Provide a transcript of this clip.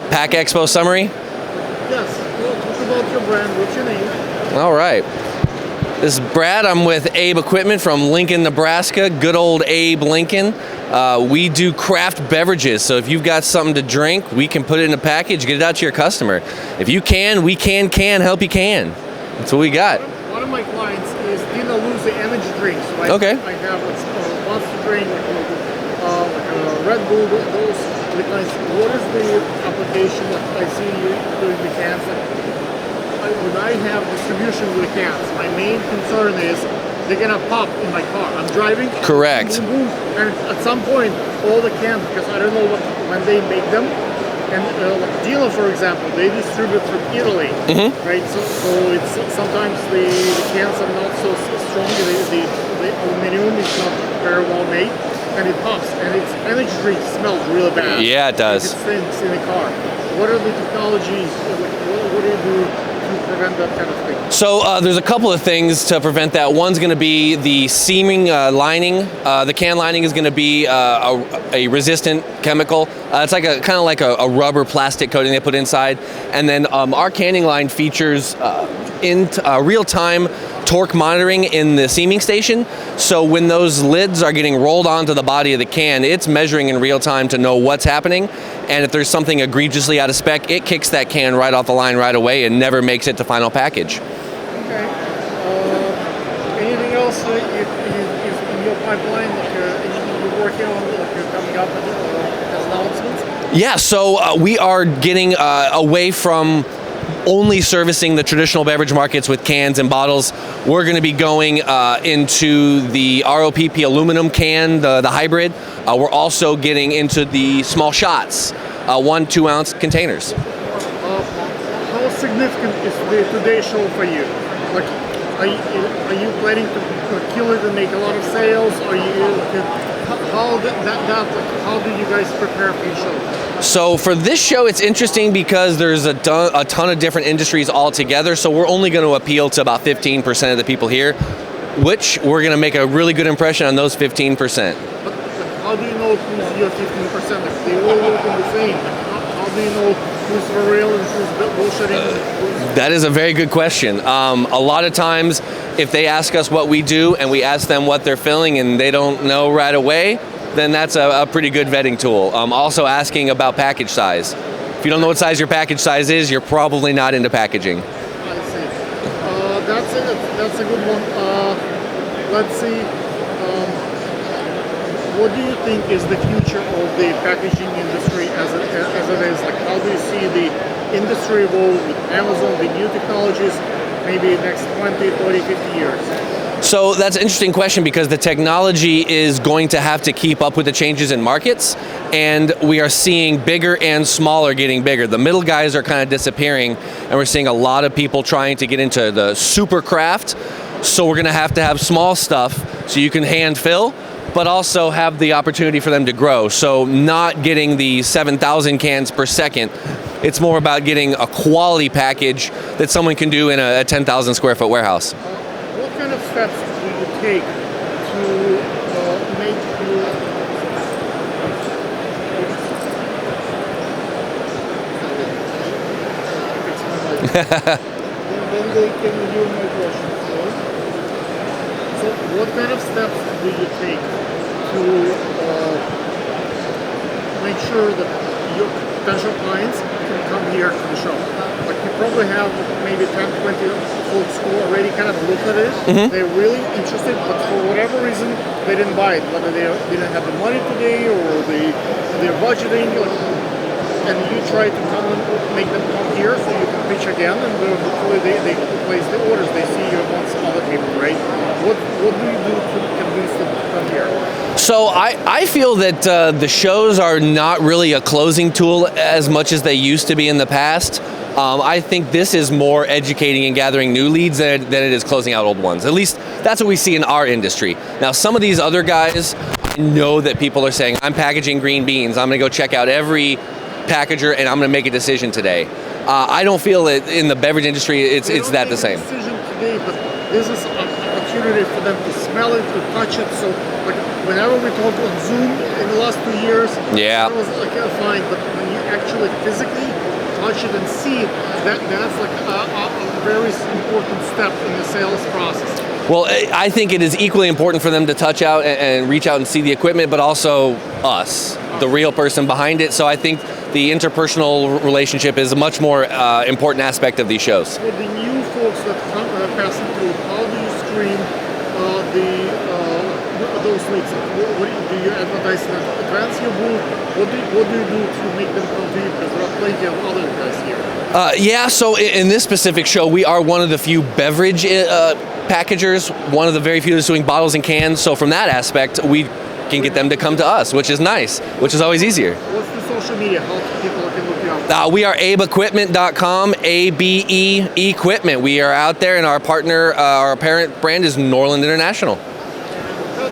Pack Expo summary? Yes. Well, talk about your brand. What's your name? All right. This is Brad. I'm with Abe Equipment from Lincoln, Nebraska. Good old Abe Lincoln. We do craft beverages, so if you've got something to drink, we can put it in a package, get it out to your customer. If you can, we can help you can. That's what we got. One of my clients is Dina Lose the energy drinks. Right? Okay. I have Monster drink, like Red Bull, those kinds. What is the application that I see you doing the cans? When I have distribution with the cans, my main concern is they're gonna pop in my car. I'm driving. Correct. And at some point, all the cans, because I don't know when they make them. And like Dila, for example, they distribute from Italy, right? So it's sometimes the cans are not so strong. The aluminum is not very well made, and it pops. And its energy drink smells really bad. Yeah, it does. It stinks in the car. What are the technologies? What do you do to prevent that kind of thing? So there's a couple of things to prevent that. One's going to be the seaming lining. The can lining is going to be a resistant chemical. It's like kind of like a rubber plastic coating they put inside. And then our canning line features real-time torque monitoring in the seaming station. So when those lids are getting rolled onto the body of the can, it's measuring in real time to know what's happening. And if there's something egregiously out of spec, it kicks that can right off the line right away and never makes it to final package. Okay. Anything else is in your pipeline that you're working on, that you're coming up with as announcements? Yeah, so we are getting away from only servicing the traditional beverage markets with cans and bottles. We're going to be going into the ROPP aluminum can, the hybrid. We're also getting into the small shots, 1-2 ounce containers. How significant is the Today Show for you? Like, are you planning to kill it and make a lot of sales? Are you how do you guys prepare for your show? So for this show, it's interesting because there's a ton of different industries all together. So we're only going to appeal to about 15% of the people here, which we're going to make a really good impression on those 15%. But how do you know who's your 15%? If they all look the same, how do you know who's for real and who's bullshitting? That is a very good question. A lot of times, if they ask us what we do and we ask them what they're filling and they don't know right away, then that's a pretty good vetting tool. Also asking about package size. If you don't know what size your package size is, you're probably not into packaging. I see. That's a good one. Let's see. What do you think is the future of the packaging industry as it is? Like, how do you see the industry evolve with Amazon, the new technologies, maybe next 20, 30, 50 years? So that's an interesting question because the technology is going to have to keep up with the changes in markets, and we are seeing bigger and smaller getting bigger. The middle guys are kind of disappearing, and we're seeing a lot of people trying to get into the super craft. So we're going to have small stuff so you can hand fill, but also have the opportunity for them to grow. So not getting the 7,000 cans per second. It's more about getting a quality package that someone can do in a 10,000 square foot warehouse. What kind of steps do you take to make you... Then they can hear my question. So what kind of steps do you take to make sure that your potential clients can come here to the show? Like, you probably have maybe 10, 20 folks who already kind of looked at it. They're really interested, but for whatever reason, they didn't buy it. Whether they didn't have the money today or they're budgeting, and you try to come and make them come here so you can pitch again, and hopefully they place the orders. They see you amongst other people, right? What do you do to convince them to come here? So I feel that the shows are not really a closing tool as much as they used to be in the past. I think this is more educating and gathering new leads than it is closing out old ones. At least that's what we see in our industry. Now, some of these other guys, I know that people are saying, I'm packaging green beans. I'm going to go check out every packager and I'm going to make a decision today. I don't feel that in the beverage industry it's that the same. Decision today, but this is an opportunity for them to smell it, to touch it. So, like, whenever we talk on Zoom in the last 2 years, yeah, it was like fine, but when you actually physically touch it and see it, that's like a very important step in the sales process. Well, I think it is equally important for them to touch out and reach out and see the equipment, but also us, the real person behind it. So I think the interpersonal relationship is a much more important aspect of these shows. For the new folks that come passing through, how do you screen those leads? Do you advertise in advance your booth? What do you do to make them come to you? Because there are plenty of other guys here. Yeah, so in this specific show, we are one of the few beverage packagers, one of the very few that's doing bottles and cans. So from that aspect, we can get them to come to us, which is nice, which is always easier. What's the social media? How people can look you up? We are abeequipment.com, ABE Equipment. We are out there, and our partner, our parent brand is Norland International.